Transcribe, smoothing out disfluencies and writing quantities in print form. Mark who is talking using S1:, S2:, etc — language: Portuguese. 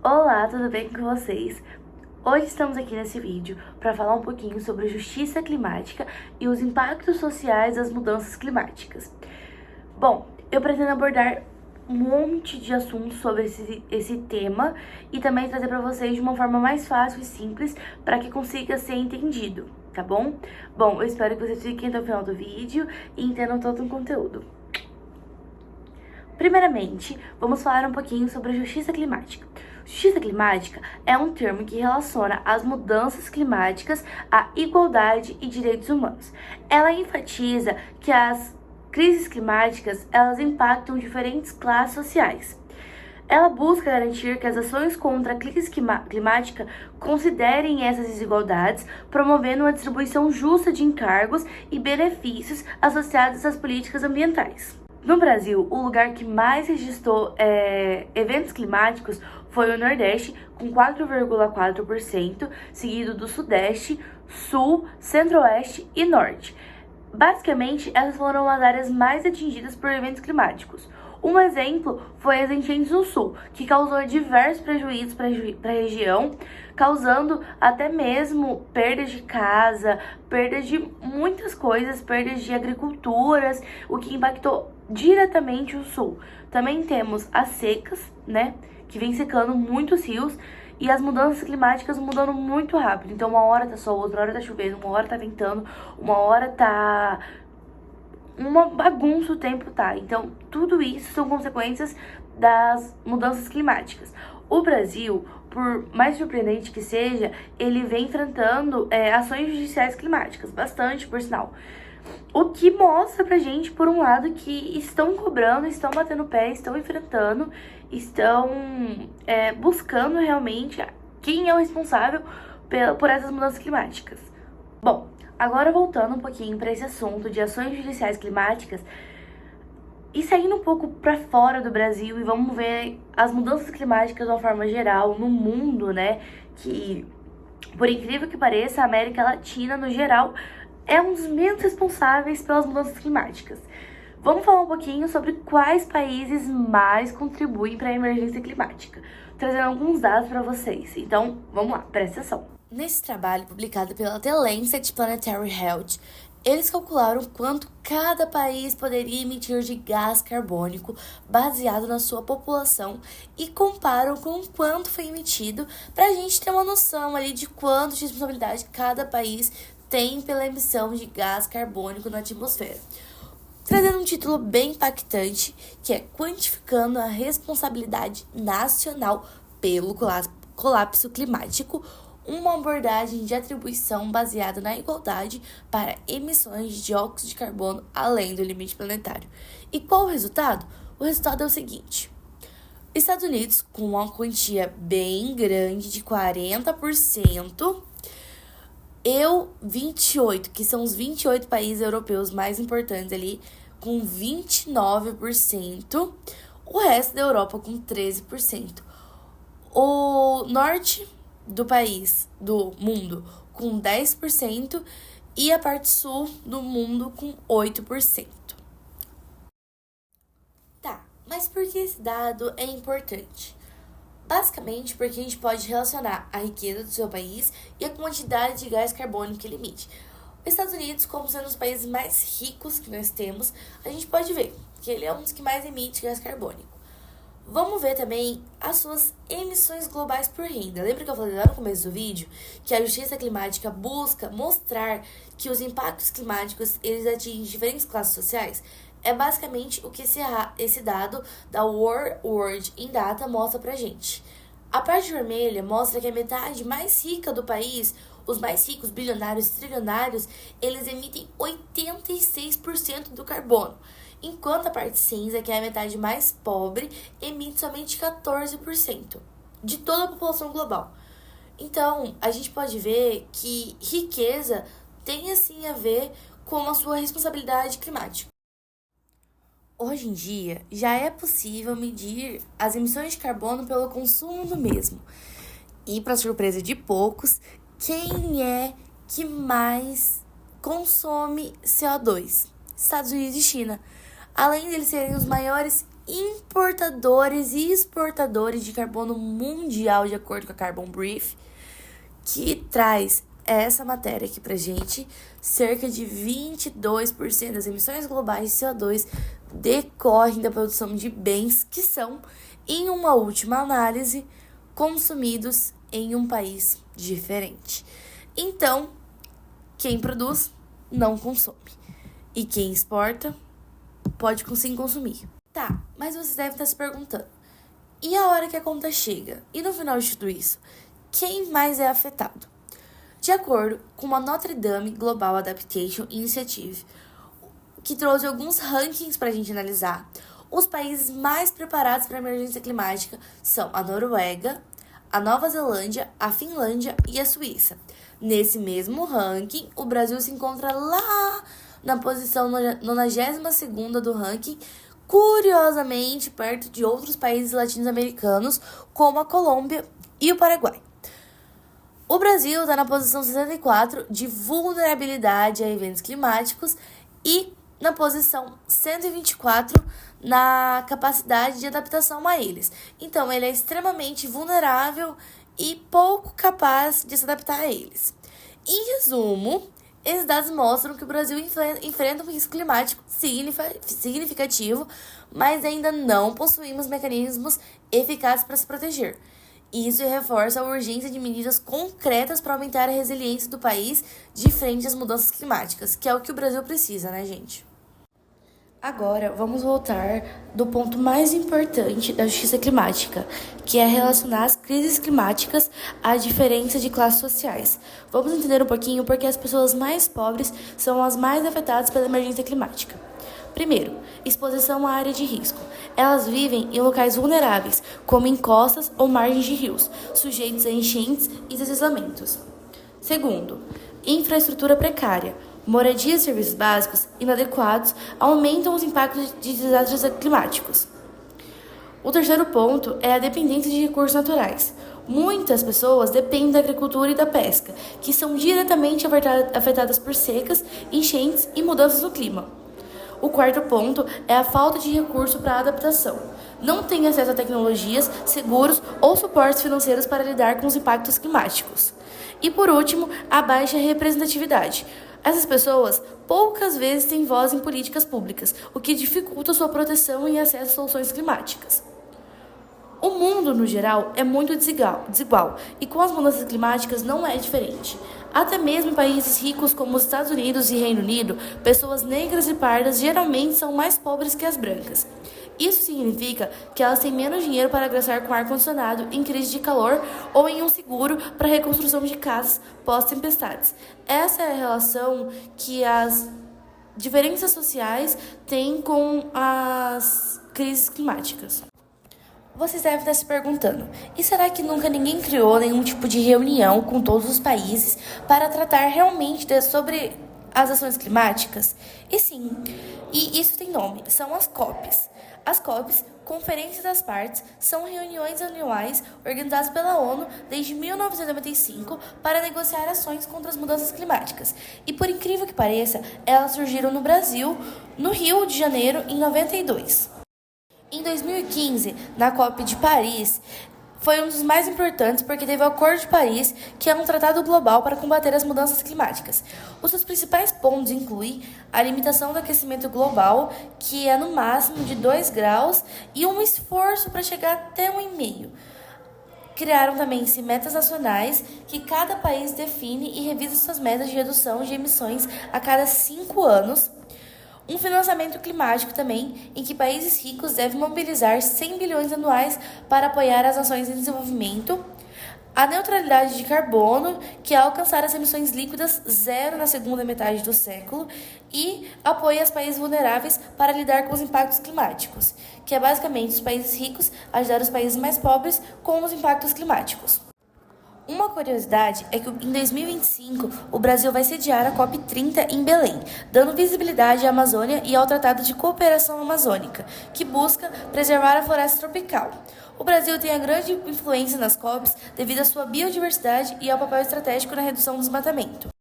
S1: Olá, tudo bem com vocês? Hoje estamos aqui nesse vídeo para falar um pouquinho sobre justiça climática e os impactos sociais das mudanças climáticas. Bom, eu pretendo abordar um monte de assuntos sobre esse tema e também trazer para vocês de uma forma mais fácil e simples para que consiga ser entendido, tá bom? Bom, eu espero que vocês fiquem até o final do vídeo e entendam todo o conteúdo. Primeiramente, vamos falar um pouquinho sobre a justiça climática. Justiça climática é um termo que relaciona as mudanças climáticas à igualdade e direitos humanos. Ela enfatiza que as crises climáticas, elas impactam diferentes classes sociais. Ela busca garantir que as ações contra a crise climática considerem essas desigualdades, promovendo uma distribuição justa de encargos e benefícios associados às políticas ambientais. No Brasil, o lugar que mais registrou eventos climáticos foi o Nordeste, com 4,4%, seguido do Sudeste, Sul, Centro-Oeste e Norte. Basicamente, essas foram as áreas mais atingidas por eventos climáticos. Um exemplo foi as enchentes no Sul, que causou diversos prejuízos para a região, causando até mesmo perdas de casa, perdas de muitas coisas, perdas de agriculturas, o que impactou diretamente o Sul. Também temos as secas, né, que vem secando muitos rios, e as mudanças climáticas mudando muito rápido. Então, uma hora tá sol, outra hora tá chovendo, uma hora tá ventando, uma hora tá uma bagunça o tempo tá. Então, tudo isso são consequências das mudanças climáticas. O Brasil, por mais surpreendente que seja, ele vem enfrentando ações judiciais climáticas, bastante, por sinal. O que mostra pra gente, por um lado, que estão cobrando, estão batendo pé, estão enfrentando, estão buscando realmente quem é o responsável por essas mudanças climáticas. Bom, agora voltando um pouquinho para esse assunto de ações judiciais climáticas e saindo um pouco para fora do Brasil, e vamos ver as mudanças climáticas de uma forma geral no mundo, né? Que, por incrível que pareça, a América Latina, no geral, é um dos menos responsáveis pelas mudanças climáticas. Vamos falar um pouquinho sobre quais países mais contribuem para a emergência climática, trazendo alguns dados para vocês. Então, vamos lá, presta atenção. Nesse trabalho publicado pela The Lancet Planetary Health, eles calcularam quanto cada país poderia emitir de gás carbônico baseado na sua população e comparam com quanto foi emitido para a gente ter uma noção ali de quanto de responsabilidade cada país tem pela emissão de gás carbônico na atmosfera. Trazendo um título bem impactante, que é Quantificando a Responsabilidade Nacional pelo Colapso Climático, uma abordagem de atribuição baseada na igualdade para emissões de dióxido de carbono além do limite planetário. E qual o resultado? O resultado é o seguinte: Estados Unidos, com uma quantia bem grande de 40%, 28, que são os 28 países europeus mais importantes ali, com 29%, o resto da Europa com 13%. O norte do país, do mundo, com 10% e a parte sul do mundo com 8%. Tá, mas por que esse dado é importante? Basicamente porque a gente pode relacionar a riqueza do seu país e a quantidade de gás carbônico que ele emite. Os Estados Unidos, como sendo um dos países mais ricos que nós temos, a gente pode ver que ele é um dos que mais emite gás carbônico. Vamos ver também as suas emissões globais por renda. Lembra que eu falei lá no começo do vídeo que a justiça climática busca mostrar que os impactos climáticos eles atingem diferentes classes sociais? É basicamente o que esse dado da World in Data mostra pra gente. A parte vermelha mostra que a metade mais rica do país, os mais ricos, bilionários e trilionários, eles emitem 86% do carbono, enquanto a parte cinza, que é a metade mais pobre, emite somente 14% de toda a população global. Então, a gente pode ver que riqueza tem assim a ver com a sua responsabilidade climática. Hoje em dia, já é possível medir as emissões de carbono pelo consumo do mesmo. E, para surpresa de poucos, quem é que mais consome CO2? Estados Unidos e China. Além de eles serem os maiores importadores e exportadores de carbono mundial, de acordo com a Carbon Brief, que traz essa matéria aqui pra gente. Cerca de 22% das emissões globais de CO2 decorrem da produção de bens que são, em uma última análise, consumidos em um país diferente. Então, quem produz não consome. E quem exporta pode sim consumir. Tá, mas você deve estar se perguntando, e a hora que a conta chega? E no final de tudo isso, quem mais é afetado? De acordo com a Notre Dame Global Adaptation Initiative, que trouxe alguns rankings para a gente analisar, os países mais preparados para a emergência climática são a Noruega, a Nova Zelândia, a Finlândia e a Suíça. Nesse mesmo ranking, o Brasil se encontra lá na posição 92ª do ranking, curiosamente perto de outros países latino-americanos, como a Colômbia e o Paraguai. O Brasil está na posição 64 de vulnerabilidade a eventos climáticos e na posição 124 na capacidade de adaptação a eles. Então, ele é extremamente vulnerável e pouco capaz de se adaptar a eles. Em resumo, esses dados mostram que o Brasil enfrenta um risco climático significativo, mas ainda não possuímos mecanismos eficazes para se proteger. Isso reforça a urgência de medidas concretas para aumentar a resiliência do país de frente às mudanças climáticas, que é o que o Brasil precisa, né, gente? Agora, vamos voltar do ponto mais importante da justiça climática, que é relacionar as crises climáticas à diferença de classes sociais. Vamos entender um pouquinho porque as pessoas mais pobres são as mais afetadas pela emergência climática. Primeiro, exposição à área de risco. Elas vivem em locais vulneráveis, como em costas ou margens de rios, sujeitos a enchentes e deslizamentos. Segundo, infraestrutura precária. Moradia e serviços básicos inadequados aumentam os impactos de desastres climáticos. O terceiro ponto é a dependência de recursos naturais. Muitas pessoas dependem da agricultura e da pesca, que são diretamente afetadas por secas, enchentes e mudanças no clima. O quarto ponto é a falta de recurso para a adaptação. Não tem acesso a tecnologias, seguros ou suportes financeiros para lidar com os impactos climáticos. E por último, a baixa representatividade. Essas pessoas poucas vezes têm voz em políticas públicas, o que dificulta sua proteção e acesso a soluções climáticas. O mundo, no geral, é muito desigual e com as mudanças climáticas não é diferente. Até mesmo em países ricos como os Estados Unidos e Reino Unido, pessoas negras e pardas geralmente são mais pobres que as brancas. Isso significa que elas têm menos dinheiro para gastar com ar-condicionado em crise de calor ou em um seguro para a reconstrução de casas pós-tempestades. Essa é a relação que as diferenças sociais têm com as crises climáticas. Vocês devem estar se perguntando, e será que nunca ninguém criou nenhum tipo de reunião com todos os países para tratar realmente sobre as ações climáticas? E sim, e isso tem nome, são as COPs. As COPs, Conferência das Partes, são reuniões anuais organizadas pela ONU desde 1995 para negociar ações contra as mudanças climáticas. E por incrível que pareça, elas surgiram no Brasil, no Rio de Janeiro, em 92. Em 2015, na COP de Paris, foi um dos mais importantes porque teve o Acordo de Paris, que é um tratado global para combater as mudanças climáticas. Os seus principais pontos incluem a limitação do aquecimento global, que é no máximo de 2 graus, e um esforço para chegar até 1,5. Criaram também metas nacionais, que cada país define e revisa suas metas de redução de emissões a cada 5 anos. Um financiamento climático também, em que países ricos devem mobilizar 100 bilhões anuais para apoiar as nações em desenvolvimento. A neutralidade de carbono, que é alcançar as emissões líquidas zero na segunda metade do século. E apoia os países vulneráveis para lidar com os impactos climáticos, que é basicamente os países ricos ajudar os países mais pobres com os impactos climáticos. Uma curiosidade é que em 2025 o Brasil vai sediar a COP30 em Belém, dando visibilidade à Amazônia e ao Tratado de Cooperação Amazônica, que busca preservar a floresta tropical. O Brasil tem a grande influência nas COPs devido à sua biodiversidade e ao papel estratégico na redução do desmatamento.